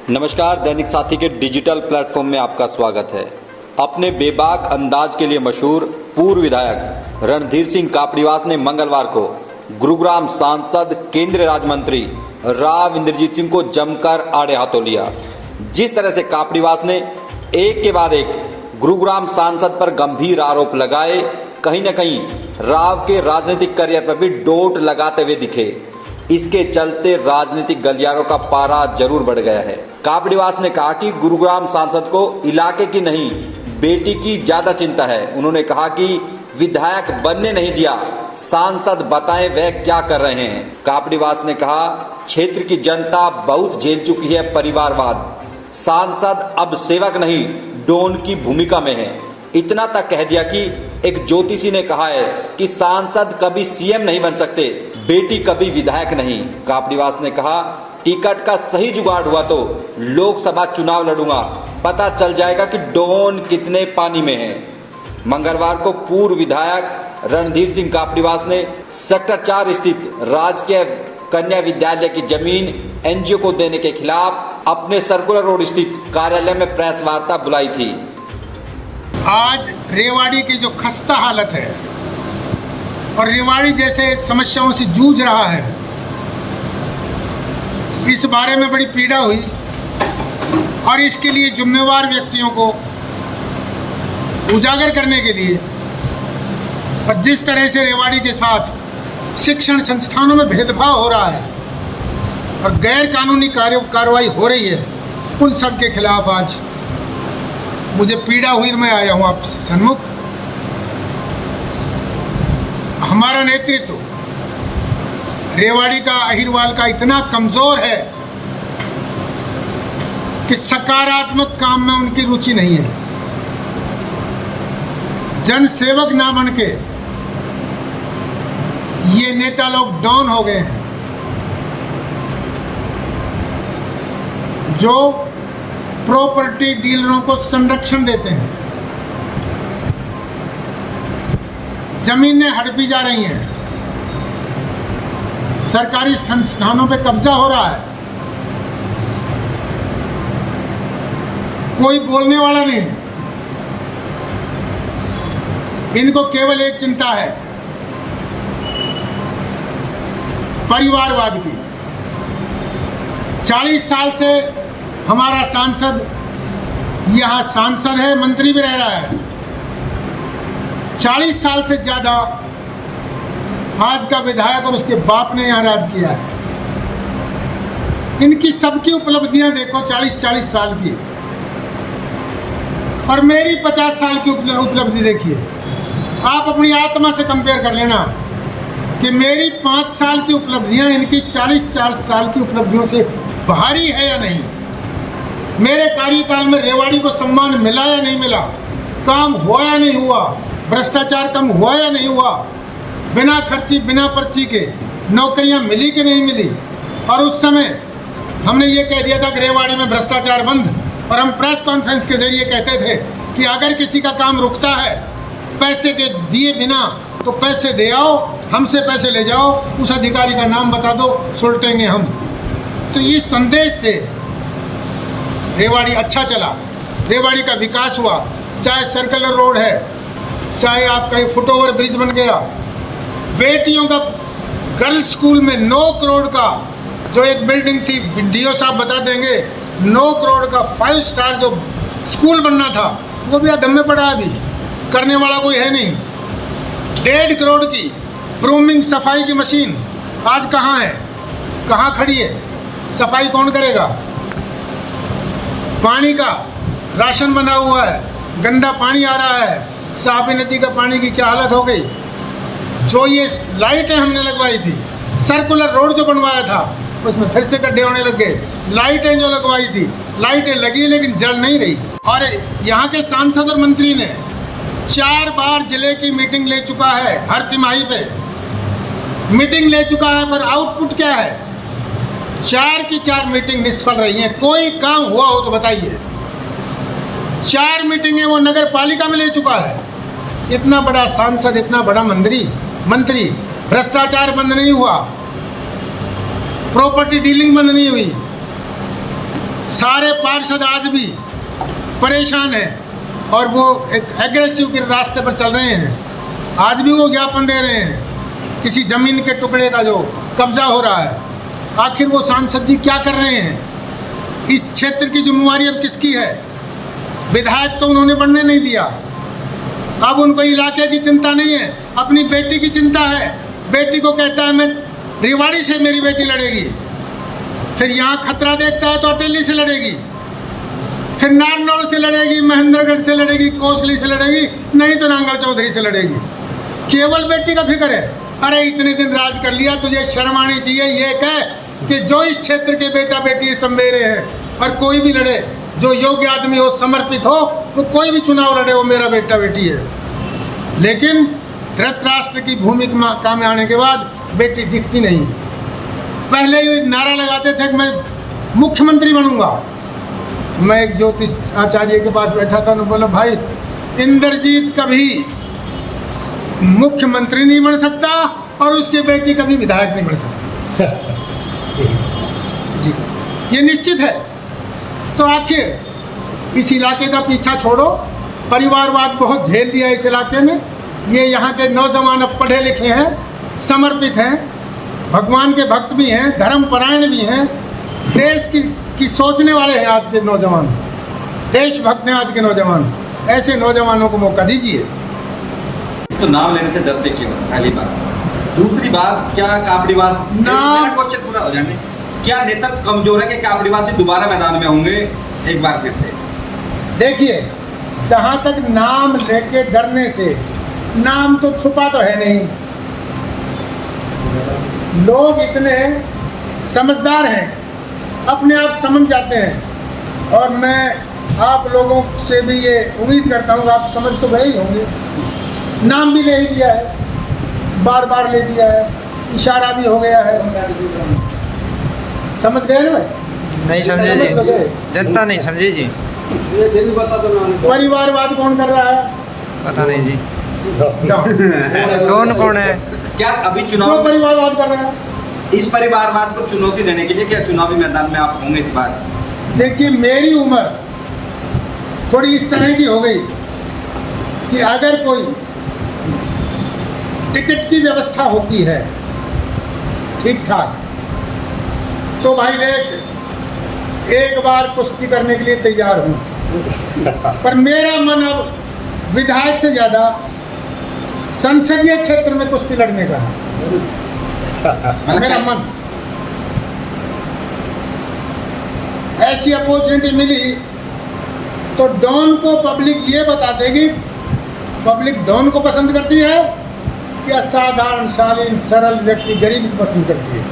नमस्कार, दैनिक साथी के डिजिटल प्लेटफॉर्म में आपका स्वागत है। अपने बेबाक अंदाज के लिए मशहूर पूर्व विधायक रणधीर सिंह कापड़ीवास ने मंगलवार को गुरुग्राम सांसद केंद्रीय राज्य मंत्री राव इंद्रजीत सिंह को जमकर आड़े हाथों लिया। जिस तरह से कापड़ीवास ने एक के बाद एक गुरुग्राम सांसद पर गंभीर आरोप लगाए, कहीं न कहीं राव के राजनीतिक करियर पर भी डोट लगाते हुए दिखे। इसके चलते राजनीतिक गलियारों का पारा जरूर बढ़ गया है। कापड़ीवास ने कहा कि गुरुग्राम सांसद को इलाके की नहीं बेटी की ज्यादा चिंता है। उन्होंने कहा कि विधायक बनने नहीं दिया, सांसद बताएं वह क्या कर रहे हैं। कापड़ीवास ने कहा क्षेत्र की जनता बहुत झेल चुकी है परिवारवाद, सांसद अब सेवक नहीं डॉन की भूमिका में है। इतना तक कह दिया कि एक ज्योतिषी ने कहा है कि सांसद कभी सीएम नहीं बन सकते, बेटी कभी विधायक नहीं। कापड़ीवास ने कहा टिकट का सही जुगाड़ हुआ तो लोकसभा चुनाव लड़ूंगा, पता चल जाएगा कि डॉन कितने पानी में है। मंगलवार को पूर्व विधायक रणधीर सिंह कापड़ीवास ने सेक्टर 4 स्थित राजकीय कन्या विद्यालय की जमीन एनजीओ को देने के खिलाफ अपने सर्कुलर रोड स्थित कार्यालय में प्रेस वार्ता बुलाई थी। आज रेवाड़ी की जो खस्ता हालत है और रेवाड़ी जैसे समस्याओं से जूझ रहा है, इस बारे में बड़ी पीड़ा हुई और इसके लिए जिम्मेवार व्यक्तियों को उजागर करने के लिए और जिस तरह से रेवाड़ी के साथ शिक्षण संस्थानों में भेदभाव हो रहा है और गैर कानूनी कार्रवाई हो रही है, उन सब के खिलाफ आज मुझे पीड़ा हुई। मैं आया हूँ आप सन्मुख। हमारा नेतृत्व रेवाड़ी का, अहिरवाल का इतना कमजोर है कि सकारात्मक काम में उनकी रुचि नहीं है। जनसेवक ना बन के ये नेता लोग डाउन हो गए हैं। जो प्रॉपर्टी डीलरों को संरक्षण देते हैं, जमीनें हड़पी जा रही हैं, सरकारी संस्थानों पे कब्जा हो रहा है, कोई बोलने वाला नहीं। इनको केवल एक चिंता है, परिवारवाद की। 40 साल से हमारा सांसद यहाँ सांसद है, मंत्री भी रह रहा है। 40 साल से ज़्यादा आज का विधायक और उसके बाप ने यहाँ राज किया है। इनकी सबकी उपलब्धियां देखो, 40-40 साल की, और मेरी 50 साल की उपलब्धि देखिए। आप अपनी आत्मा से कंपेयर कर लेना कि मेरी 5 साल की उपलब्धियां इनकी 40 साल की उपलब्धियों से भारी है या नहीं। मेरे कार्यकाल में रेवाड़ी को सम्मान मिला या नहीं मिला, काम हुआ या नहीं हुआ, भ्रष्टाचार कम हुआ या नहीं हुआ, बिना खर्ची बिना पर्ची के नौकरियां मिली कि नहीं मिली। और उस समय हमने ये कह दिया था कि रेवाड़ी में भ्रष्टाचार बंद, और हम प्रेस कॉन्फ्रेंस के जरिए कहते थे कि अगर किसी का काम रुकता है पैसे के दिए बिना तो पैसे दे आओ, हमसे पैसे ले जाओ, उस अधिकारी का नाम बता दो, सुलटेंगे हम। तो इस संदेश से रेवाड़ी अच्छा चला, रेवाड़ी का विकास हुआ। चाहे सर्कुलर रोड है, चाहे आपका फुटओवर ब्रिज बन गया, बेटियों का गर्ल्स स्कूल में 9 करोड़ का जो एक बिल्डिंग थी, डीओ साहब बता देंगे, 9 करोड़ का 5 स्टार जो स्कूल बनना था वो भी अधम में पड़ा है, अभी करने वाला कोई है नहीं। 1.5 करोड़ की ब्रूमिंग सफाई की मशीन आज कहाँ है, कहाँ खड़ी है, सफाई कौन करेगा? पानी का राशन बना हुआ है, गंदा पानी आ रहा है, साबी नदी का पानी की क्या हालत हो गई। जो ये लाइटें हमने लगवाई थी, सर्कुलर रोड जो बनवाया था उसमें फिर से गड्ढे होने लग गए। लाइटें जो लगवाई थी, लाइटें लगी लेकिन जल नहीं रही। और यहाँ के सांसद और मंत्री ने 4 बार जिले की मीटिंग ले चुका है, हर तिमाही पे मीटिंग ले चुका है, पर आउटपुट क्या है? 4 की 4 मीटिंग निष्फल रही हैं। कोई काम हुआ हो तो बताइए। 4 मीटिंगें वो नगर पालिका में ले चुका है। इतना बड़ा सांसद, इतना बड़ा मंत्री, भ्रष्टाचार बंद नहीं हुआ, प्रॉपर्टी डीलिंग बंद नहीं हुई। सारे पार्षद आज भी परेशान हैं और वो एक एग्रेसिव के रास्ते पर चल रहे हैं। आज भी वो ज्ञापन दे रहे हैं किसी जमीन के टुकड़े का जो कब्जा हो रहा है। आखिर वो सांसद जी क्या कर रहे हैं? इस क्षेत्र की जिम्मेवारी अब किसकी है? विधायक तो उन्होंने बनने नहीं दिया। अब उनको इलाके की चिंता नहीं है, अपनी बेटी की चिंता है। बेटी को कहता है मैं रेवाड़ी से मेरी बेटी लड़ेगी, फिर यहाँ खतरा देखता है तो अटेली से लड़ेगी, फिर नारनौल से लड़ेगी, महेंद्रगढ़ से लड़ेगी, कोसली से लड़ेगी, नहीं तो नांगल चौधरी से लड़ेगी। केवल बेटी का फिक्र है। अरे इतने दिन राज कर लिया, तुझे शर्म आनी चाहिए। ये कह कि जो इस क्षेत्र के बेटा बेटी सब मेरे हैं और कोई भी लड़े, जो योग्य आदमी हो, समर्पित हो, वो कोई भी चुनाव लड़े, वो मेरा बेटा बेटी है। लेकिन धृतराष्ट्र की भूमिका में आने के बाद बेटी दिखती नहीं। पहले ये नारा लगाते थे कि मैं मुख्यमंत्री बनूंगा। मैं एक ज्योतिष आचार्य के पास बैठा था, उन्होंने बोला भाई इंद्रजीत कभी मुख्यमंत्री नहीं बन सकता और उसकी बेटी कभी विधायक नहीं बन सकती। जी, ये निश्चित है। तो आखिर इस इलाके का पीछा छोड़ो। परिवारवाद बहुत झेल लिया इस इलाके में। ये यहाँ के नौजवान अब पढ़े लिखे हैं, समर्पित हैं, भगवान के भक्त भी हैं, धर्मपरायण भी हैं, देश की सोचने वाले हैं। आज के नौजवान देशभक्त हैं। आज के नौजवान, ऐसे नौजवानों को मौका दीजिए। तो नाम लेने से डरते क्यों? पहली बात। दूसरी बात, क्या कापड़ीवास, मेरा क्वेश्चन पूरा हो जाने, क्या नेतृत्व कमजोर है कि कापड़ीवासी दोबारा मैदान में होंगे एक बार फिर से? देखिए, जहाँ तक नाम लेके डरने से, नाम तो छुपा तो है नहीं। लोग इतने समझदार हैं, अपने आप समझ जाते हैं। और मैं आप लोगों से भी ये उम्मीद करता हूँ, आप समझ तो गए ही होंगे। नाम भी ले ही दिया है, बार बार ले दिया है, इशारा भी हो गया है। समझ गए ना भाई? नहीं समझे जी, जनता नहीं समझी जी। ये दिन बता दो ना। परिवारवाद कौन कर रहा है? पता नहीं जी। कौन है? क्या अभी जो चुनाव, परिवारवाद कर रहा है? इस परिवारवाद को चुनौती देने के लिए क्या चुनावी मैदान में आप होंगे इस बार? देखिए, मेरी उम्र थोड़ी इस तरह की हो गई कि अगर कोई टिकट की व्यवस्था होती है ठीक ठाक, तो भाई देख, एक बार कुश्ती करने के लिए तैयार हूँ। पर मेरा मन अब विधायक से ज़्यादा संसदीय क्षेत्र में कुश्ती लड़ने का है। मेरा मन, ऐसी अपॉर्चुनिटी मिली तो डॉन को पब्लिक ये बता देगी, पब्लिक डॉन को पसंद करती है या साधारण शालीन सरल व्यक्ति गरीब को पसंद करती है।